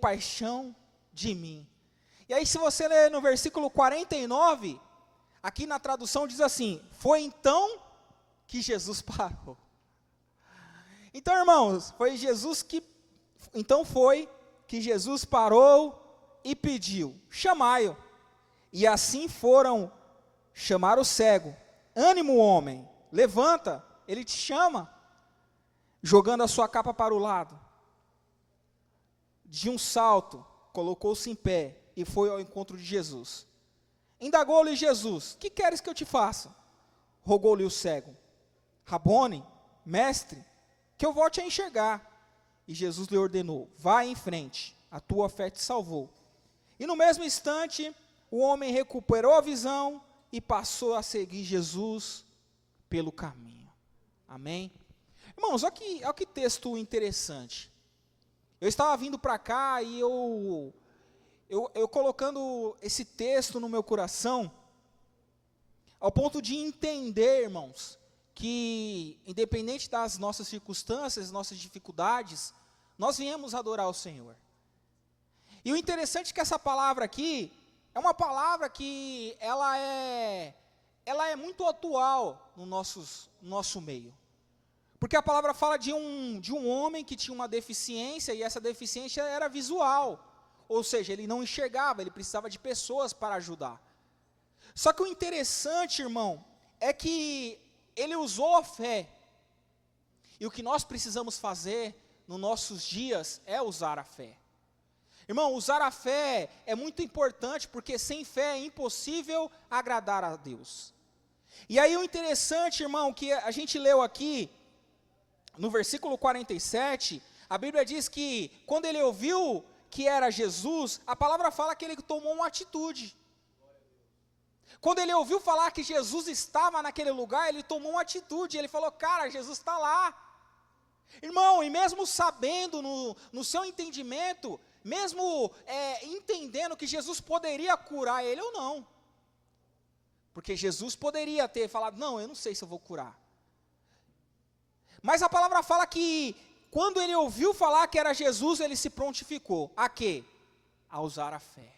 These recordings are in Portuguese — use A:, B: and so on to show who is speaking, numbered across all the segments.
A: compaixão de mim. E aí se você ler no versículo 49, aqui na tradução diz assim, foi então que Jesus parou. Então, irmãos, foi que Jesus parou e pediu, chamai-o. E assim foram chamar o cego. Ânimo, homem, levanta, ele te chama. Jogando a sua capa para o lado, de um salto, colocou-se em pé e foi ao encontro de Jesus. Indagou-lhe Jesus, que queres que eu te faça? Rogou-lhe o cego, Rabone, mestre, que eu volte a enxergar. E Jesus lhe ordenou, vai em frente, a tua fé te salvou. E no mesmo instante, o homem recuperou a visão e passou a seguir Jesus pelo caminho. Amém? Irmãos, olha que texto interessante. Eu estava vindo para cá e eu colocando esse texto no meu coração, ao ponto de entender, irmãos, que independente das nossas circunstâncias, nossas dificuldades, nós viemos adorar o Senhor. E o interessante é que essa palavra aqui, é uma palavra que ela é muito atual no nosso meio. Porque a palavra fala de um homem que tinha uma deficiência, e essa deficiência era visual. Ou seja, ele não enxergava, ele precisava de pessoas para ajudar. Só que o interessante, irmão, é que ele usou a fé. E o que nós precisamos fazer nos nossos dias é usar a fé. Irmão, usar a fé é muito importante, porque sem fé é impossível agradar a Deus. E aí o interessante, irmão, que a gente leu aqui, no versículo 47, a Bíblia diz que quando ele ouviu que era Jesus, a palavra fala que ele tomou uma atitude. Quando ele ouviu falar que Jesus estava naquele lugar, ele tomou uma atitude, ele falou, cara, Jesus está lá. Irmão, e mesmo sabendo no seu entendimento, mesmo entendendo que Jesus poderia curar ele ou não, porque Jesus poderia ter falado, não, eu não sei se eu vou curar. Mas a palavra fala que quando ele ouviu falar que era Jesus, ele se prontificou. A quê? A usar a fé.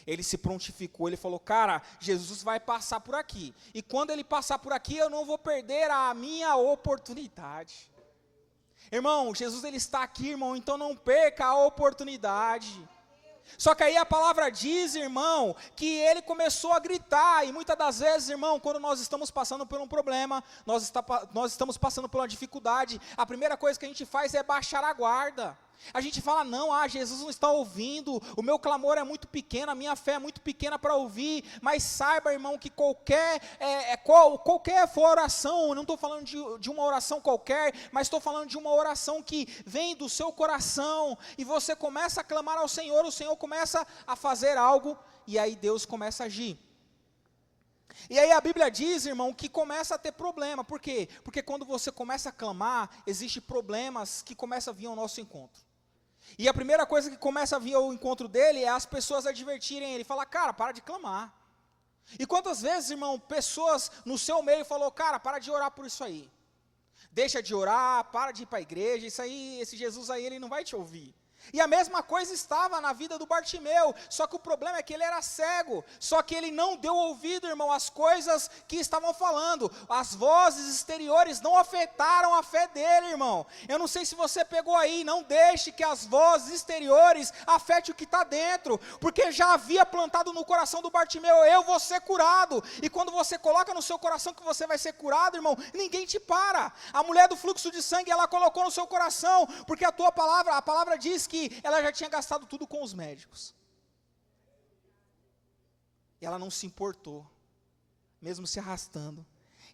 A: Ele se prontificou, ele falou, cara, Jesus vai passar por aqui. E quando ele passar por aqui, eu não vou perder a minha oportunidade. Irmão, Jesus ele está aqui, irmão, então não perca a oportunidade. Só que aí a palavra diz, irmão, que ele começou a gritar, e muitas das vezes, irmão, quando nós estamos passando por um problema, nós estamos passando por uma dificuldade, a primeira coisa que a gente faz é baixar a guarda. A gente fala, não, Jesus não está ouvindo, o meu clamor é muito pequeno, a minha fé é muito pequena para ouvir, mas saiba, irmão, que qualquer for oração, eu não estou falando de uma oração qualquer, mas estou falando de uma oração que vem do seu coração, e você começa a clamar ao Senhor, o Senhor começa a fazer algo, e aí Deus começa a agir. E aí a Bíblia diz, irmão, que começa a ter problema, por quê? Porque quando você começa a clamar, existem problemas que começam a vir ao nosso encontro. E a primeira coisa que começa a vir ao encontro dele é as pessoas advertirem ele, falar, cara, para de clamar. E quantas vezes, irmão, pessoas no seu meio falou, cara, para de orar por isso aí. Deixa de orar, para de ir para a igreja, esse Jesus aí, ele não vai te ouvir. E a mesma coisa estava na vida do Bartimeu, só que o problema é que ele era cego, só que ele não deu ouvido, irmão, às coisas que estavam falando, as vozes exteriores não afetaram a fé dele, irmão. Eu não sei se você pegou aí, não deixe que as vozes exteriores afetem o que está dentro, porque já havia plantado no coração do Bartimeu, eu vou ser curado, e quando você coloca no seu coração que você vai ser curado, irmão, ninguém te para. A mulher do fluxo de sangue, ela colocou no seu coração, porque a palavra diz que ela já tinha gastado tudo com os médicos. E ela não se importou, mesmo se arrastando.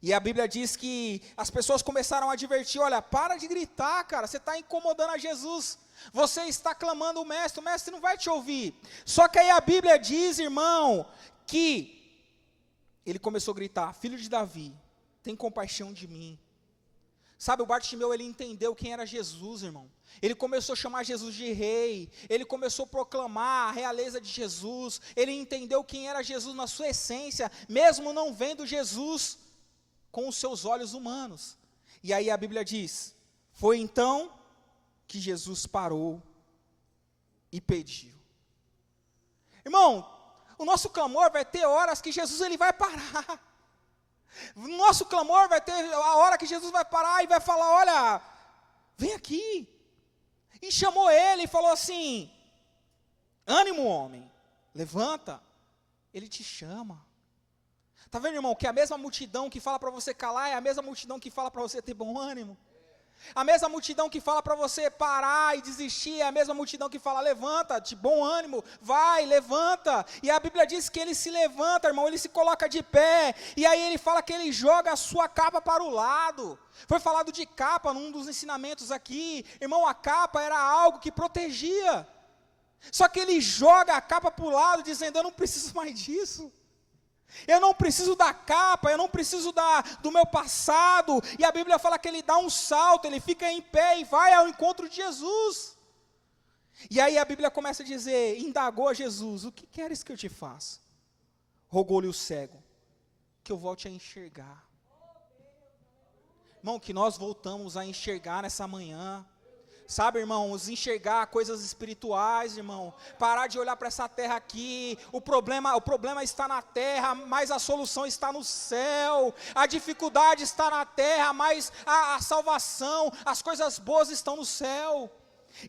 A: E a Bíblia diz que as pessoas começaram a advertir, olha, para de gritar, cara, você está incomodando a Jesus. Você está clamando o mestre não vai te ouvir. Só que aí a Bíblia diz, irmão, que ele começou a gritar, filho de Davi, tem compaixão de mim. Sabe, o Bartimeu, ele entendeu quem era Jesus, irmão. Ele começou a chamar Jesus de rei, ele começou a proclamar a realeza de Jesus, ele entendeu quem era Jesus na sua essência, mesmo não vendo Jesus com os seus olhos humanos. E aí a Bíblia diz, foi então que Jesus parou e pediu. Irmão, o nosso clamor vai ter horas que Jesus ele vai parar. O nosso clamor vai ter a hora que Jesus vai parar e vai falar, olha, vem aqui. E chamou ele e falou assim, ânimo homem, levanta, ele te chama. Está vendo, irmão, que a mesma multidão que fala para você calar é a mesma multidão que fala para você ter bom ânimo. A mesma multidão que fala para você parar e desistir, é a mesma multidão que fala, levanta, de bom ânimo, vai, levanta. E a Bíblia diz que ele se levanta, irmão, ele se coloca de pé, e aí ele fala que ele joga a sua capa para o lado. Foi falado de capa num dos ensinamentos aqui, irmão, a capa era algo que protegia. Só que ele joga a capa para o lado, dizendo, eu não preciso mais disso. Eu não preciso da capa, eu não preciso do meu passado. E a Bíblia fala que ele dá um salto, ele fica em pé e vai ao encontro de Jesus. E aí a Bíblia começa a dizer, indagou a Jesus, o que queres que eu te faça? Rogou-lhe o cego, que eu volte a enxergar. Irmão, que nós voltamos a enxergar nessa manhã. Sabe, irmãos, enxergar coisas espirituais, irmão, parar de olhar para essa terra aqui, o problema está na terra, mas a solução está no céu, a dificuldade está na terra, mas a salvação, as coisas boas estão no céu.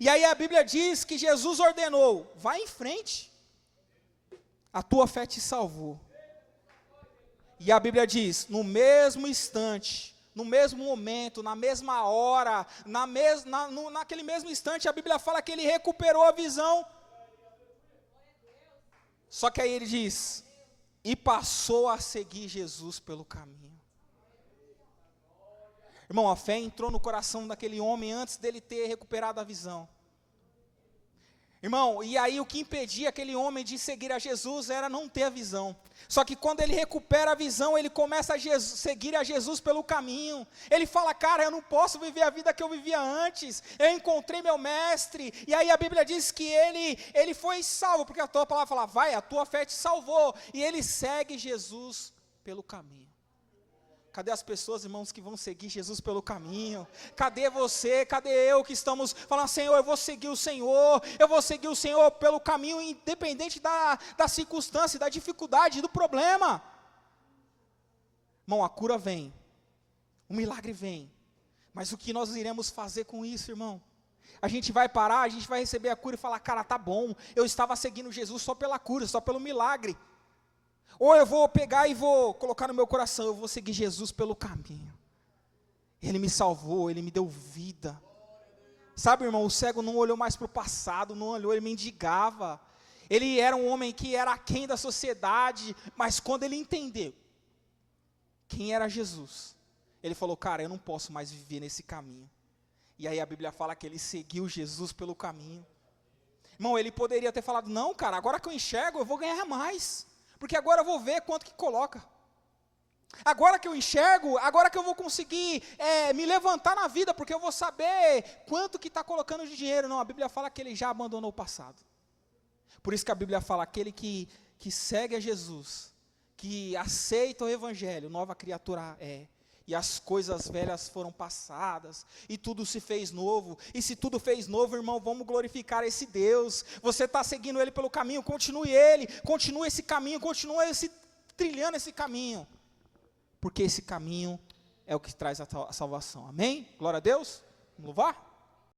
A: E aí a Bíblia diz que Jesus ordenou, vai em frente, a tua fé te salvou. E a Bíblia diz, no mesmo instante, no mesmo momento, na mesma hora, naquele mesmo instante, a Bíblia fala que ele recuperou a visão. Só que aí ele diz, e passou a seguir Jesus pelo caminho. Irmão, a fé entrou no coração daquele homem antes dele ter recuperado a visão. Irmão, e aí o que impedia aquele homem de seguir a Jesus era não ter a visão. Só que quando ele recupera a visão, ele começa a seguir a Jesus pelo caminho. Ele fala, cara, eu não posso viver a vida que eu vivia antes. Eu encontrei meu mestre. E aí a Bíblia diz que ele foi salvo, porque a tua palavra fala, vai, a tua fé te salvou. E ele segue Jesus pelo caminho. Cadê as pessoas, irmãos, que vão seguir Jesus pelo caminho? Cadê você, cadê eu que estamos falando, Senhor, eu vou seguir o Senhor pelo caminho, independente da circunstância, da dificuldade, do problema. Irmão, a cura vem, o milagre vem, mas o que nós iremos fazer com isso, irmão? A gente vai parar, a gente vai receber a cura e falar, cara, tá bom, eu estava seguindo Jesus só pela cura, só pelo milagre. Ou eu vou pegar e vou colocar no meu coração, eu vou seguir Jesus pelo caminho. Ele me salvou, ele me deu vida. Sabe, irmão, o cego não olhou mais para o passado, não olhou, ele mendigava. Ele era um homem que era aquém da sociedade, mas quando ele entendeu quem era Jesus, ele falou, cara, eu não posso mais viver nesse caminho. E aí a Bíblia fala que ele seguiu Jesus pelo caminho. Irmão, ele poderia ter falado, não, cara, agora que eu enxergo, eu vou ganhar mais. Porque agora eu vou ver quanto que coloca. Agora que eu enxergo, agora que eu vou conseguir me levantar na vida, porque eu vou saber quanto que está colocando de dinheiro. Não, a Bíblia fala que ele já abandonou o passado. Por isso que a Bíblia fala, aquele que segue a Jesus, que aceita o Evangelho, nova criatura é. E as coisas velhas foram passadas, e tudo se fez novo. E se tudo fez novo, irmão, vamos glorificar esse Deus. Você está seguindo Ele pelo caminho, continue esse caminho, trilhando esse caminho. Porque esse caminho é o que traz a salvação. Amém? Glória a Deus. Vamos louvar?